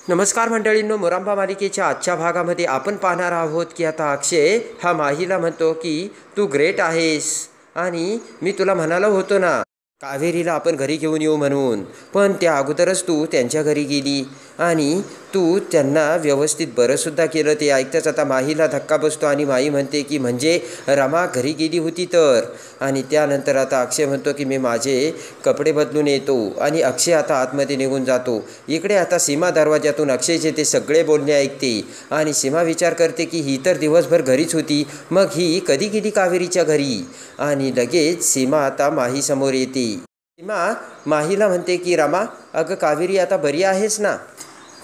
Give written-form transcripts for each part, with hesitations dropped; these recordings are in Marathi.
नमस्कार मंडळींनो, मोरांबा मालिकेच्या आजच्या भागामध्ये आपण पाहणार आहोत की आता अक्षय हा माहीला म्हणतो की तू ग्रेट आहेस आणि मी तुला म्हणालो होतो ना कावेरीला आपण घरी घेऊन येऊ म्हणून, पण त्या अगोदरच तू त्यांच्या घरी गेली आणि तू त्यांना व्यवस्थित बरंसुद्धा केलं. ते ऐकताच आता माहीला धक्का बसतो आणि माही म्हणते की म्हणजे रमा घरी गेली होती तर. आणि त्यानंतर आता अक्षय म्हणतो की मी माझे कपडे बदलून येतो आणि अक्षय आता आतमध्ये निघून जातो. इकडे आता सीमा दरवाजातून अक्षयचे ते सगळे बोलणे ऐकते आणि सीमा विचार करते की ही तर दिवसभर घरीच होती, मग ही कधी गेली कावेरीच्या घरी. आणि लगेच सीमा आता माहीसमोर येते. सीमा माहीला म्हणते की रमा, अगं कावेरी आता बरी आहेस ना.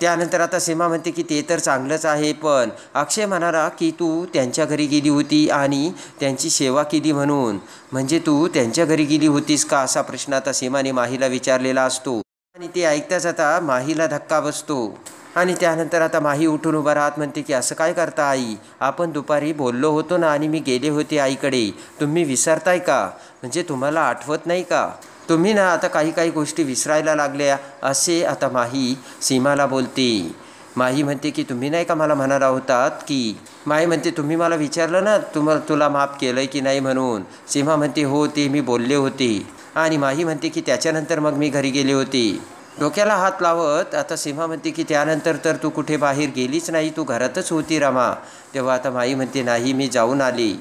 त्यानंतर आता सीमा म्हणते की ते तर चांगलंच आहे, पण अक्षय म्हणाला की तू त्यांच्या घरी गेली होती आणि त्यांची सेवा केली म्हणून, म्हणजे तू त्यांच्या घरी गेली होतीस का, असा प्रश्न आता सीमाने माहीला विचारलेला असतो. आणि ते ऐकताच आता माहीला धक्का बसतो. आणि त्यानंतर आता माही उठून उभा राहत म्हणते की असं काय करता आई, आपण दुपारी बोललो होतो ना आणि मी गेले होते आईकडे, तुम्ही विसरताय का, म्हणजे तुम्हाला आठवत नाही का, तुम्ही ना आता काही काही गोष्टी विसरायला लागल्या, असे आता माही सीमाला बोलते. माही म्हणते की तुम्ही नाही का मला म्हणाला होतात की, माही म्हणते तुम्ही मला विचारलं ना तुला माफ केलं की नाही म्हणून. सीमा म्हणते हो ते मी बोलले होते. आणि माही म्हणते की त्याच्यानंतर मग मी घरी गेले होते. डोक्याला हात लावत आता सीमा म्हणते की त्यानंतर तर तू कुठे बाहेर गेलीच नाही, तू घरातच होती रमा. तेव्हा आता माही म्हणते नाही मी जाऊन आली.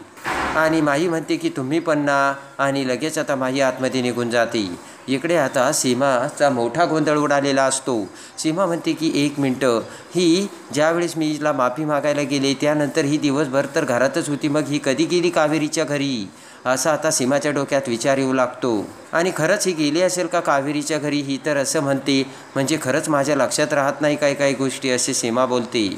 आणि माही म्हणते की तुम्ही पण ना. आणि लगेच आता माही आतमध्ये निघून जाते. इकडे आता सीमाचा मोठा गोंधळ उडालेला असतो. सीमा म्हणते की 1 मिनटं, ही ज्यावेळेस मी हिला माफी मागायला गेले त्यानंतर ही दिवसभर तर घरातच होती, मग ही कधी गेली कावेरीच्या घरी, असा आता सीमाच्या डोक्यात विचार येऊ लागतो. आणि खरंच ही गेली असेल का कावेरीच्या घरी, ही तर असं म्हणते, म्हणजे खरंच माझ्या लक्षात राहत नाही काही काही गोष्टी, असे सीमा बोलते.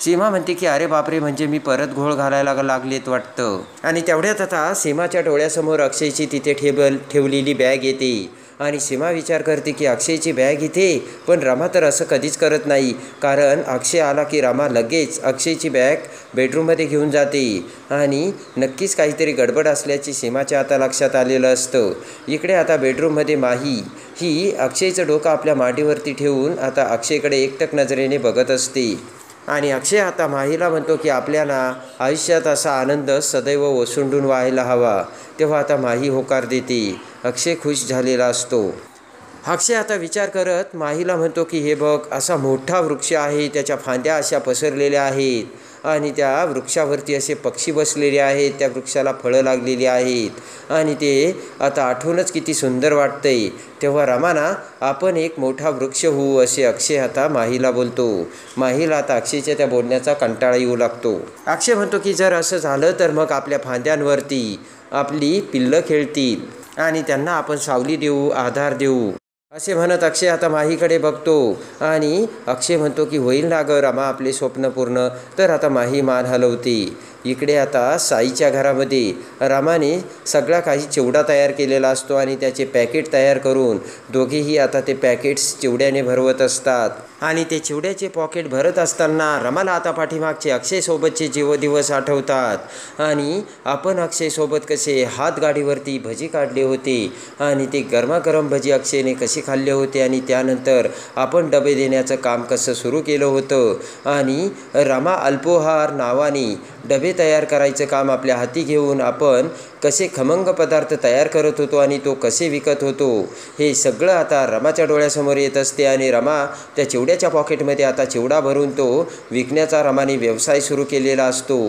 सीमा म्हणते की अरे बापरे, म्हणजे मी परत घोळ घालायला लागलेत वाटतं. आणि तेवढ्यात आता सीमाच्या डोळ्यासमोर अक्षयची तिथे ठेवलेली बॅग येते. आणि सीमा विचार करते की अक्षयची बॅग इथे, पण रमा तर असं कधीच करत नाही, कारण अक्षय आला की रमा लगेच अक्षयची बॅग बेडरूममध्ये घेऊन जाते. आणि नक्कीच काहीतरी गडबड असल्याची सीमाच्या आता लक्षात आलेलं असतं. इकडे आता बेडरूममध्ये माही ही अक्षयचं डोकं आपल्या मांडीवरती ठेवून आता अक्षयकडे एकटक नजरेने बघत असते. आणि अक्षय आता माहीला म्हणतो की आपल्याला आयुष्यात असा आनंद सदैव ओसंडून व्हायला हवा. तेव्हा आता माही होकार देते. अक्षय खुश झालेला असतो. अक्षय आता विचार करत माहीला म्हणतो की हे बघ, असा मोठा वृक्ष आहे, त्याच्या फांद्या अशा पसरलेल्या आहेत आणि त्या वृक्षावरती असे पक्षी बसलेले आहेत, त्या वृक्षाला फळं लागलेली आहेत आणि ते आता आठवूनच किती सुंदर वाटतंय. तेव्हा रमाना आपण एक मोठा वृक्ष होऊ, असे अक्षय आता माहीला बोलतो. माहीला आता अक्षयच्या त्या बोलण्याचा कंटाळा येऊ लागतो. अक्षय म्हणतो की जर असं झालं तर मग आपल्या फांद्यांवरती आपली पिल्लं खेळतील आणि त्यांना आपण सावली देऊ, आधार देऊ, असे म्हणत अक्षय आता माहीकडे बघतो. आणि अक्षय म्हणतो की होईल ना गं रमा आपले स्वप्न पूर्ण. तर आता माही मान हलवते. इकडे आता साईच्या घरामध्ये रमाने सगळा काही चिवडा तयार केलेला असतो आणि त्याचे पॅकेट तयार करून दोघेही आता ते पॅकेट्स चिवड्याने भरवत असतात. आणि ते चिवड्याचे पॉकेट भरत असताना रमाला आता पाठीमागचे अक्षयसोबतचे दिवस आठवतात. आणि आपण अक्षयसोबत कसे हातगाडीवरती भजी काढले होते आणि ते गरमागरम भजी अक्षयने कसे खाल्ले होते आणि त्यानंतर आपण डबे देण्याचं काम कसं सुरू केलं होतं आणि रमा अल्पोहार नावाने डबे तयार करायचं काम आपल्या हाती घेऊन आपण कसे खमंग पदार्थ तयार करत होतो आणि तो कसे विकत होतो, हे सगळं आता रमाच्या डोळ्यासमोर येत असते. आणि रमा त्या चिवड्याच्या पॉकेटमध्ये आता चिवडा भरून तो विकण्याचा रमाने व्यवसाय सुरू केलेला असतो.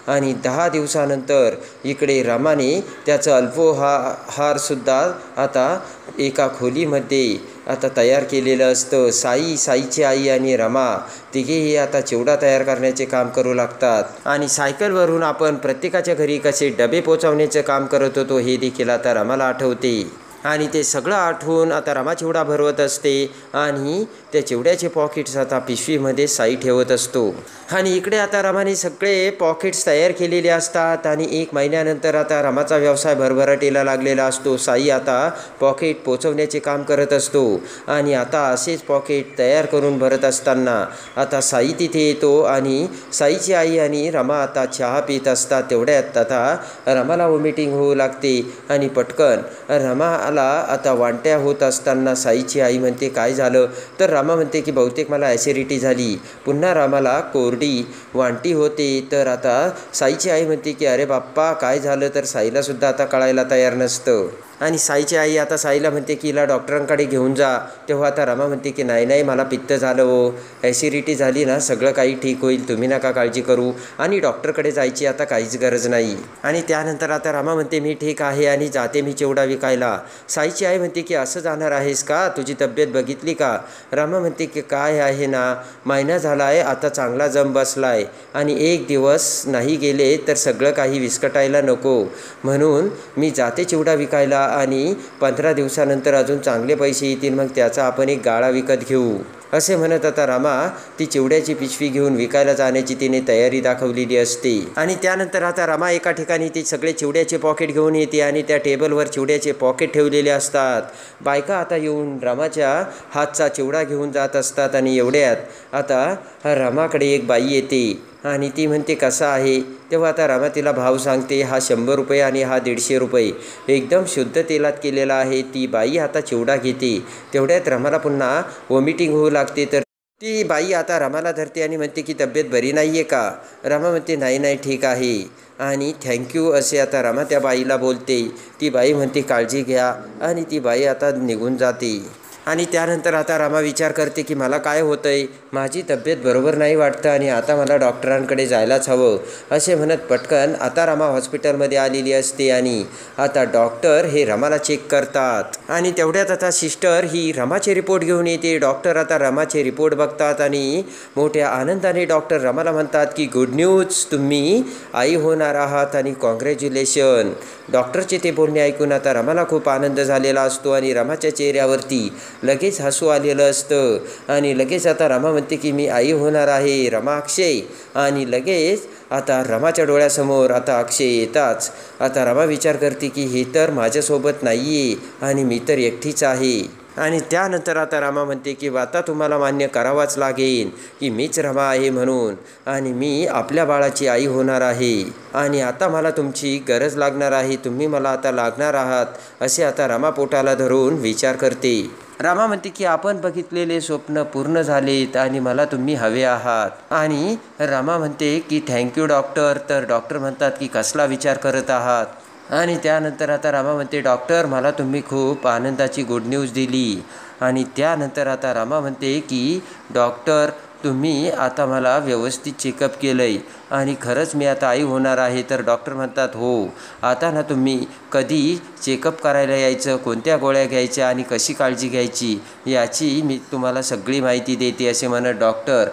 आणि 10 दिवसानंतर इकडे रमाने त्याचं अल्पोहारसुद्धा आता एका खोलीमध्ये आता तयार केलेलं असतं. साईची आई आणि रमा तिघेही आता चिवडा तयार करण्याचे काम करू लागतात. आणि सायकलवरून आपण प्रत्येकाच्या घरी कसे डबे पोचवण्याचं काम करत होतो हे देखील आता रमाला आठवते. आणि ते सगळं आठवून आता रमा चिवडा भरवत असते आणि त्या चिवड्याचे पॉकेट्स आता पिशवीमध्ये साई ठेवत असतो. आणि इकडे आता रमाने सगळे पॉकेट्स तयार केलेले असतात. आणि 1 महिन्यानंतर आता रमाचा व्यवसाय भरभराटीला लागलेला असतो. साई आता पॉकेट पोचवण्याचे काम करत असतो. आणि आता असेच पॉकेट तयार करून भरत असताना आता साई तिथे येतो आणि साईची आई आणि रमा आता चहा पित असतात. तेवढ्यात आता रमाला वॉमिटिंग होऊ लागते आणि पटकन रमा रमाला आता वांट्या होत असताना साईची आई म्हणते काय झालं, तर रमा म्हणते की बहुतेक मला ॲसिडिटी झाली. पुन्हा रमाला कोरडी वांटी होते. तर आता साईची आई म्हणते की अरे बाप्पा काय झालं, तर साईलासुद्धा आता कळायला तयार नसतं. आणि साईची आई आता साईला म्हणते की हिला डॉक्टरांकडे घेऊन जा. तेव्हा आता रमा म्हणते की नाही नाही मला पित्त झालं हो, ॲसिडिटी झाली ना, सगळं काही ठीक होईल, तुम्ही नका काळजी करू आणि डॉक्टरकडे जायची आता काहीच गरज नाही. आणि त्यानंतर आता रमा म्हणते मी ठीक आहे आणि जाते मी चिवडा विकायला. साईची आई म्हणते की असं जाणार आहेस का, तुझी तब्येत बघितली का. रमा म्हणते की काय आहे ना, महिना झाला आहे आता चांगला जम बसला आहे आणि एक दिवस नाही गेले तर सगळं काही विस्कटायला नको, म्हणून मी जाते चिवडा विकायला आणि 15 दिवसानंतर अजून चांगले पैसे येतील, मग त्याचा आपण एक गाळा विकत घेऊ. असे म्हणत आता रमा ती चिवड्याची पिशवी घेऊन विकायला जाण्याची तिने तयारी दाखवलेली असते. आणि त्यानंतर आता रमा एका ठिकाणी ती सगळे चिवड्याचे पॉकेट घेऊन येते आणि त्या टेबलवर चिवड्याचे पॉकेट ठेवलेले असतात. बायका आता येऊन रमाच्या हातचा चिवडा घेऊन जात असतात. आणि एवढ्यात आता रमाकडे एक बाई येते आणि ती म्हणते कसा आहे. तेव्हा आता रमा तिला भाव सांगते, हा 100 रुपये आणि हा 150 रुपये, एकदम शुद्ध तेलात केलेला आहे. ती बाई आता चिवडा घेते. तेवढ्यात रमाला पुन्हा वॉमिटिंग होऊ लागते. तर ती बाई आता रमाला धरते आणि म्हणते की तब्येत बरी नाही आहे का. रमा म्हणते नाही नाही ठीक आहे आणि थँक्यू असे आता रमा त्या बाईला बोलते. ती बाई म्हणते काळजी घ्या आणि ती बाई आता निघून जाते. आणि त्यानंतर आता रमा विचार करते की मला काय होतं आहे, माझी तब्येत बरोबर नाही वाटतं आणि आता मला डॉक्टरांकडे जायलाच हवं. असे म्हणत पटकन आता रमा हॉस्पिटलमध्ये आलेली असते आणि आता डॉक्टर हे रमाला चेक करतात. आणि तेवढ्यात आता सिस्टर ही रमाचे रिपोर्ट घेऊन येते. डॉक्टर आता रमाचे रिपोर्ट बघतात आणि मोठ्या आनंदाने डॉक्टर रमाला म्हणतात की गुड न्यूज, तुम्ही आई होणार आहात आणि कॉंग्रॅच्युलेशन. डॉक्टरचे ते बोलणे ऐकून आता रमाला खूप आनंद झालेला असतो आणि रमाच्या चेहऱ्यावरती लगेच हसू आलेलं असतं. आणि लगेच आता रमा म्हणते की मी आई होणार आहे, रमा अक्षय. आणि लगेच आता रमाच्या डोळ्यासमोर आता अक्षय येताच आता रमा विचार करते की हे तर माझ्यासोबत नाही आहे आणि मी तर एकटीच आहे. आणि त्यानंतर आता रमा म्हणते की आता तुम्हाला मान्य करावाच लागेल की मीच रमा आहे म्हणून, आणि मी आपल्या बाळाची आई होणार आहे आणि आता मला तुमची गरज लागणार आहे, तुम्ही मला आता लागणार आहात. असे आता रमा पोटाला धरून विचार करते. रमा म्हणते की आपण बघितलेले स्वप्न पूर्ण झालेत आणि मला तुम्ही हवे आहात. आणि रमा म्हणते की थँक्यू डॉक्टर. तर डॉक्टर म्हणतात की कसला विचार करत आहात. आणि त्यानंतर आता रमा म्हणते डॉक्टर मला तुम्ही खूप आनंदाची गुड न्यूज दिली. आणि त्यानंतर आता रमा म्हणते की डॉक्टर तुम्ही आता मला व्यवस्थित चेकअप केलं आहे आणि खरंच मी आता आई होणार आहे. तर डॉक्टर म्हणतात हो, आता ना तुम्ही कधी चेकअप करायला यायचं, कोणत्या गोळ्या घ्यायच्या आणि कशी काळजी घ्यायची याची मी तुम्हाला सगळी माहिती देते. असे म्हणत डॉक्टर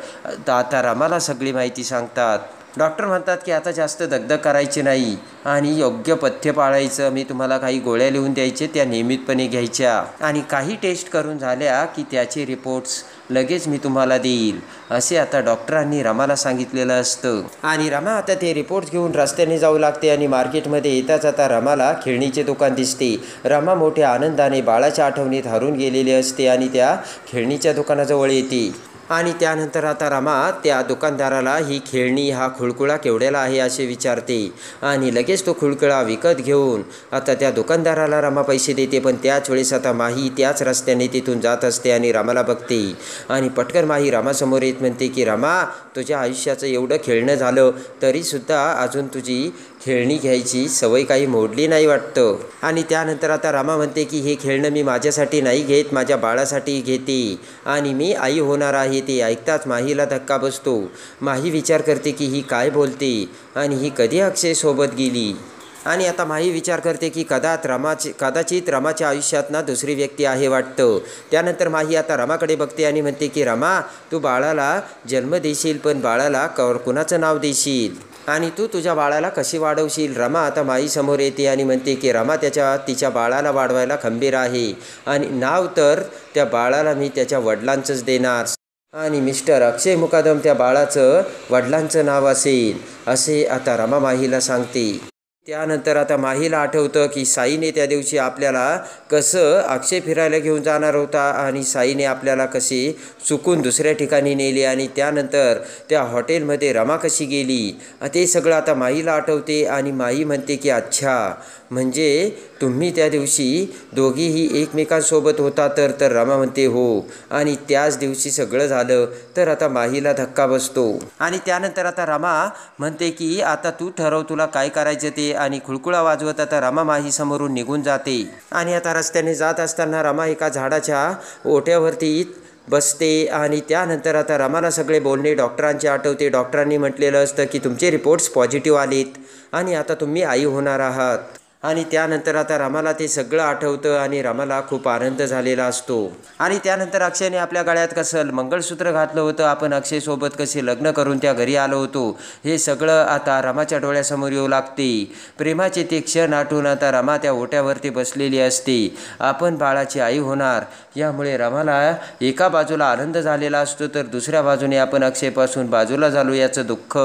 आता रमाला सगळी माहिती सांगतात. डॉक्टर म्हणतात की आता जास्त दगदग करायची नाही आणि योग्य पथ्य पाळायचं. मी तुम्हाला काही गोळ्या लिहून द्यायचे, त्या नियमितपणे घ्यायच्या आणि काही टेस्ट करून झाल्या की त्याचे रिपोर्ट्स लगेच मी तुम्हाला देईल, असे आता डॉक्टरांनी रमाला सांगितलेलं असतं. आणि रमा आता ते रिपोर्ट्स घेऊन रस्त्याने जाऊ लागते आणि मार्केटमध्ये येताच आता रमाला खेळणीचे दुकान दिसते. रमा मोठ्या आनंदाने बाळाच्या आठवणीत हरून गेलेली असते आणि त्या खेळणीच्या दुकानाजवळ येते. आणि त्यानंतर आता रमा त्या दुकानदाराला ही खेळणी हा खुळखुळा केवढ्याला आहे असे विचारते आणि लगेच तो खुळखुळा विकत घेऊन आता त्या दुकानदाराला रमा पैसे देते. पण त्याच वेळेस आता माही त्याच रस्त्याने तिथून जात असते आणि रमाला बघते आणि पटकन माही रमासमोर येत म्हणते की रमा तुझ्या आयुष्याचं एवढं खेळणं झालं तरीसुद्धा अजून तुझी खेळणी घ्यायची सवय काही मोडली नाही वाटतं. आणि त्यानंतर आता रमा म्हणते की हे खेळणं मी माझ्यासाठी नाही घेत, माझ्या बाळासाठी घेते आणि मी आई होणार आहे. ते ऐकताच माहीला धक्का बसतो. माही विचार करते की ही काय बोलते आणि ही कधी अक्षयसोबत गेली. आणि आता माही विचार करते की कदाचित रमाच्या आयुष्यात ना दुसरी व्यक्ती आहे वाटतं. त्यानंतर माही आता रमाकडे बघते आणि म्हणते की रमा तू बाळाला जन्म देशील, पण बाळाला कुणाचं नाव देशील आणि तू तुझ्या बाळाला कशी वाढवशील. रमा आता माईसमोर येते आणि म्हणते की रमा तिच्या बाळाला वाढवायला खंबीर आहे आणि नाव तर त्या बाळाला मी त्याच्या वडिलांचंच देणार आणि मिस्टर अक्षय मुकादम त्या बाळाचं वडिलांचं नाव असेल, असे आता रमा माहीला सांगते. त्यानंतर आता माहीला आठवतं की साईने त्या दिवशी आपल्याला कसं अक्षय फिरायला घेऊन जाणार होता आणि साईने आपल्याला कसे चुकून दुसऱ्या ठिकाणी नेले आणि त्यानंतर त्या हॉटेलमध्ये रमा कशी गेली ते सगळं आता माहीला आठवते. आणि माही म्हणते की अच्छा म्हणजे तुम्ही त्या दिवशी दोघीही एकमेकांसोबत होता तर रमा म्हणते हो. आणि त्याच दिवशी सगळं झालं तर आता माहीला धक्का बसतो आणि त्यानंतर आता रमा म्हणते की आता तू ठरव तुला काय करायचं ते. आणि खुळकुळा वाजवत आता रमा माही समोरून निघून जाते. आणि आता रस्त्याने जात असताना रमा एका झाडाच्या ओट्यावरती बसते. आणि त्यानंतर आता रमाला सगळे बोलणे डॉक्टरांचे आठवते. डॉक्टरांनी म्हटलेलं असतं की तुमचे रिपोर्ट्स पॉझिटिव्ह आलेत आणि आता तुम्ही आई होणार आहात. आणि त्यानंतर आता रमाला ते सगळं आठवतं आणि रमाला खूप आनंद झालेला असतो. आणि त्यानंतर अक्षयने आपल्या गळ्यात कसं मंगळसूत्र घातलं होतं, आपण अक्षयसोबत कसे लग्न करून त्या घरी आलो होतो, हे सगळं आता रमाच्या डोळ्यासमोर येऊ लागते. प्रेमाचे ते क्षण आठवून आता रमा त्या ओट्यावरती बसलेली असते. आपण बाळाची आई होणार यामुळे रमाला एका बाजूला आनंद झालेला असतो तर दुसऱ्या बाजूने आपण अक्षयपासून बाजूला झालो याचं दुःख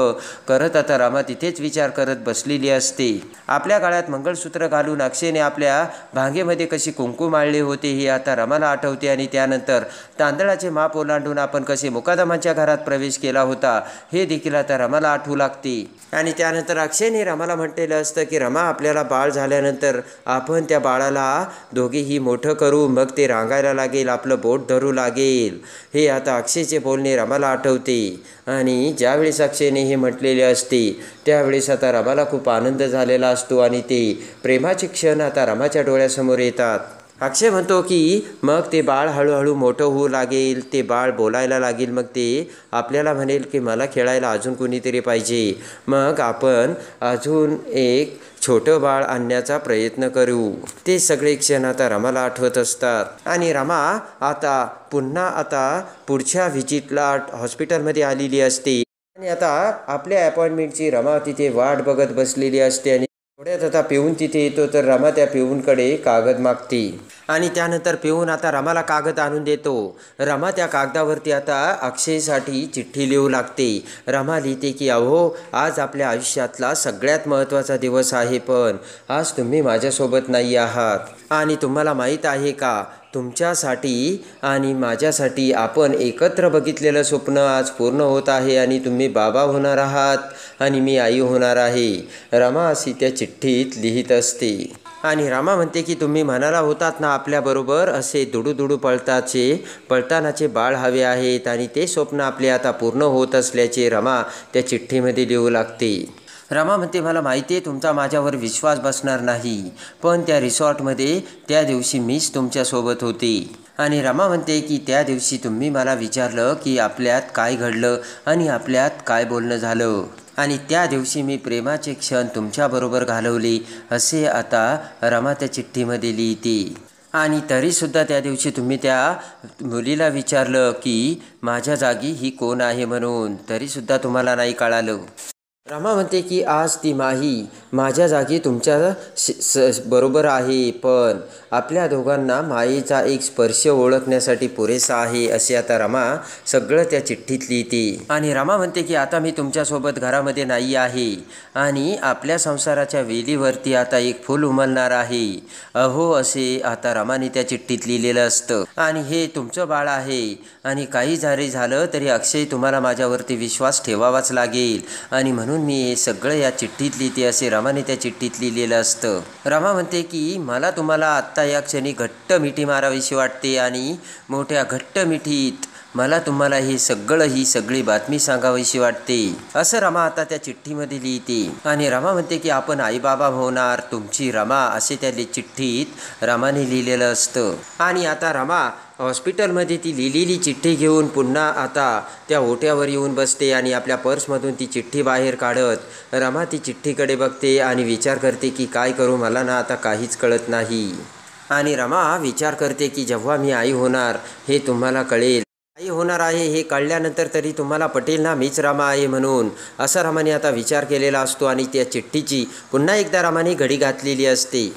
करत आता रमा तिथेच विचार करत बसलेली असते. आपल्या गळ्यात मंगळसूत्र घालून अक्षयने आपल्या भांगेमध्ये कशी कुंकू माळले होते हे आता रमाला आठवते. आणि त्यानंतर तांदळाचे माप ओलांडून आपण कसे मुकादमाच्या घरात प्रवेश केला होता हे देखील आता रमाला आठवू लागते. आणि त्यानंतर अक्षयने रमाला म्हटलेलं असतं की रमा आपल्याला बाळ झाल्यानंतर आपण त्या बाळाला दोघेही मोठं करू, मग ते रांगायला लागेल, आपलं बोट धरू लागेल. हे आता अक्षयचे बोलणे रमाला आठवते. आणि ज्यावेळेस अक्षयने हे म्हटलेले असते त्यावेळेस आता रमाला खूप आनंद झालेला असतो आणि ते प्रेमाचे क्षण आता रमाच्या डोळ्यासमोर येतात. अक्षय म्हणतो की मग ते बाळ हळूहळू मोठं होऊ लागेल, ते बाळ बोलायला लागेल, मग ते आपल्याला म्हणेल की मला खेळायला अजून कोणीतरी पाहिजे, मग आपण अजून एक छोटं बाळ आणण्याचा प्रयत्न करू. ते सगळे क्षण आता रमाला आठवत असतात. आणि रमा आता पुन्हा पुढच्या व्हिजिटला हॉस्पिटलमध्ये आलेली असते. आणि आता आपल्या अपॉइंटमेंटची रमा तिथे वाट बघत बसलेली असते. आणि थोड्यात आता पिऊन तिथे येतो तर रमा त्या पिऊनकडे कागद मागते. आणि त्यानंतर पिऊन आता रमाला कागद आणून देतो. रमा त्या कागदावरती आता अक्षयसाठी चिठ्ठी लिहू लागते. रमा लिहिते की अहो आज आपल्या आयुष्यातला सगळ्यात महत्त्वाचा दिवस आहे, पण आज तुम्ही माझ्यासोबत नाही आहात. आणि तुम्हाला माहीत आहे का, तुमच्यासाठी आणि माझ्यासाठी आपण एकत्र बघितलेलं स्वप्न आज पूर्ण होत आहे आणि तुम्ही बाबा होणार आहात आणि मी आई होणार आहे. रमा अशी त्या चिठ्ठीत लिहित असते. आणि रमा म्हणते की तुम्ही म्हणाला होतात ना आपल्याबरोबर असे दुडू पळतानाचे बाळ हवे आहेत आणि ते स्वप्न आपले आता पूर्ण होत असल्याचे रमा त्या चिठ्ठीमध्ये लिहू लागते. रमा म्हणते मला माहिती आहे तुमचा माझ्यावर विश्वास बसणार नाही, पण त्या रिसॉर्टमध्ये त्या दिवशी मीच तुमच्यासोबत होते. आणि रमा म्हणते की त्या दिवशी तुम्ही मला विचारलं की आपल्यात काय घडलं आणि आपल्यात काय बोलणं झालं आणि त्या दिवशी मी प्रेमाचे क्षण तुमच्याबरोबर घालवले असे आता रमा त्या चिठ्ठीमध्ये लिहिते. आणि तरीसुद्धा त्या दिवशी तुम्ही त्या मुलीला विचारलं की माझ्या जागी ही कोण आहे म्हणून, तरीसुद्धा तुम्हाला नाही कळालं. रमा म्हणते की आज ती माही माझ्या जागी तुमच्या बरोबर आहे, पण आपल्या दोघांना मायेचा एक स्पर्श ओळखण्यासाठी पुरेसा आहे असे आता रमा सगळं त्या चिठ्ठीत लिहिते. आणि रमा म्हणते की आता मी तुमच्यासोबत घरामध्ये नाही आहे आणि आपल्या संसाराच्या वेलीवरती आता एक फूल उमलणार आहे अहो असे आता रमाने त्या चिठ्ठीत लिहिलेलं असतं. आणि हे तुमचं बाळ आहे आणि काही जरी झालं तरी अक्षय तुम्हाला माझ्यावरती विश्वास ठेवावाच लागेल आणि म्हणून मी हे सगळं या चिठ्ठीत लिहिते असे रमाने त्या चिठ्ठीत लिहिलेलं असतं. रमा म्हणते की मला तुम्हाला आत्ता या क्षणी घट्ट मिठी मारावीशी वाटते आणि मोठ्या घट्ट मिठीत मला तुम्हाला ही सगळी बातमी सांगावीशी वाटते असं रमा आता त्या चिठ्ठीमध्ये लिहिते. आणि रमा म्हणते की आपण आईबाबा होणार तुमची रमा असे त्या चिठ्ठीत रमाने लिहिलेलं असतं. आणि आता रमा हॉस्पिटलमध्ये ती लिहिलेली चिठ्ठी घेऊन पुन्हा आता त्या ओट्यावर येऊन बसते आणि आपल्या पर्समधून ती चिठ्ठी बाहेर काढत रमा ती चिठ्ठीकडे बघते आणि विचार करते की काय करू, मला ना आता काहीच कळत नाही. आणि रमा विचार करते की जेव्हा मी आई होणार हे तुम्हाला कळेल, आई होणार आहे हे कळल्यानंतर तरी तुम्हाला पटेल ना मीच रमा आहे म्हणून, असा रमाने आता विचार केलेला असतो. आणि त्या चिठ्ठीची पुन्हा एकदा रमाने घडी घातलेली असते.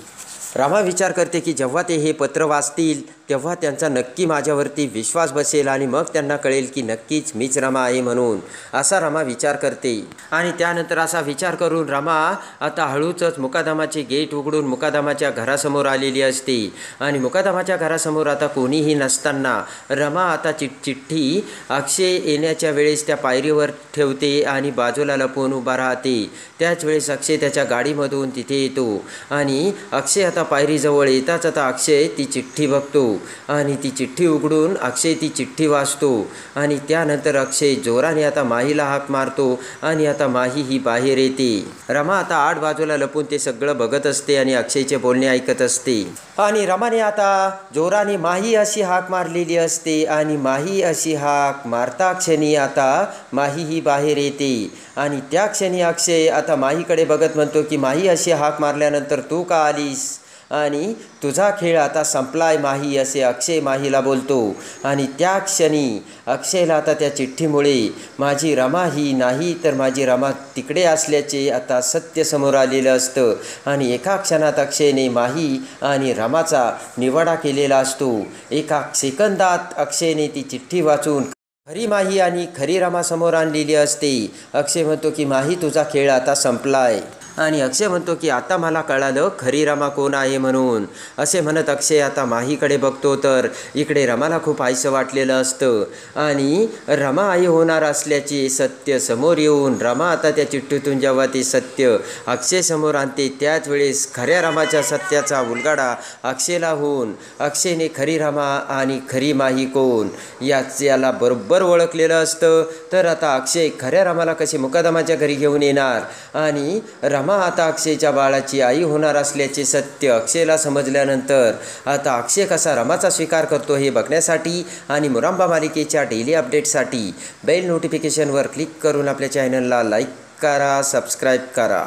रमा विचार करते की जेव्हा ते हे पत्र वाचतील तेव्हा त्यांचा नक्की माझ्यावरती विश्वास बसेल आणि मग त्यांना कळेल की नक्कीच मीच रमा आहे म्हणून, असा रमा विचार करते. आणि त्यानंतर असा विचार करून रमा आता हळूच मुकादमाचे गेट उघडून मुकादमाच्या घरासमोर आलेली असते. आणि मुकादमाच्या घरासमोर आता कोणीही नसताना रमा आता चिठ्ठी अक्षय येण्याच्या वेळेस त्या पायरीवर ठेवते आणि बाजूला लपून उभा राहते. त्याच वेळेस अक्षय त्याच्या गाडीमधून तिथे येतो आणि अक्षय आता पायरीजवळ येताच आता अक्षय ती चिठ्ठी बघतो आणि ती चिठ्ठी उघडून अक्षय ती चिठ्ठी वाचतो. आणि त्यानंतर अक्षय जोराने आता माहीला हाक मारतो आणि आता माही ही बाहेर येते. रमा आता आड बाजूला लपून ते सगळं बघत असते आणि अक्षयचे बोलणे ऐकत असते. आणि रमाने आता जोराने माही अशी हाक मारलेली असते आणि माही अशी हाक मारता क्षणी आता माही ही बाहेर येते. आणि त्या क्षणी अक्षय आता माहीकडे बघत म्हणतो की माही अशी हाक मारल्यानंतर तू का आलीस आणि तुझा खेळ आता संपलाय माही, असे अक्षय माहीला बोलतो. आणि त्या क्षणी अक्षयला आता त्या चिठ्ठीमुळे माझी रमा ही नाही तर माझी रमा तिकडे असल्याचे आता सत्य समोर आलेलं असतं. आणि एका क्षणात अक्षयने माही आणि रमाचा निवाडा केलेला असतो. एका सेकंदात अक्षयने ती चिठ्ठी वाचून खरी माही आणि खरी रमा समोर आणलेली असते. अक्षय म्हणतो की माही तुझा खेळ आता संपलाय. आणि अक्षय म्हणतो की आता मला कळालं खरी रमा कोण आहे म्हणून. असे म्हणत अक्षय आता माहीकडे बघतो तर इकडे रमाला खूप आईचं वाटलेलं असतं. आणि रमा आई होणार असल्याचे सत्य समोर येऊन रमा आता त्या चिठ्ठीतून जेव्हा ते सत्य अक्षय समोर आणते त्याच वेळेस खऱ्या रमाच्या सत्याचा उलगडा अक्षयला होऊन अक्षयने खरी रमा आणि खरी माही कोण याला बरोबर ओळखलेलं असतं. तर आता अक्षय खऱ्या रमाला कशी मुकादमाच्या घरी घेऊन येणार आणि रमा आता अक्षयच्या बाळाची आई होणार असल्याचे सत्य अक्षयला समजल्यानंतर आता अक्षय कसा रमाचा स्वीकार करतो हे बघण्यासाठी आणि मुरांबा मालिकेच्या डेली अपडेटसाठी बेल नोटिफिकेशनवर क्लिक करून आपल्या चॅनलला लाईक करा, सबस्क्राईब करा.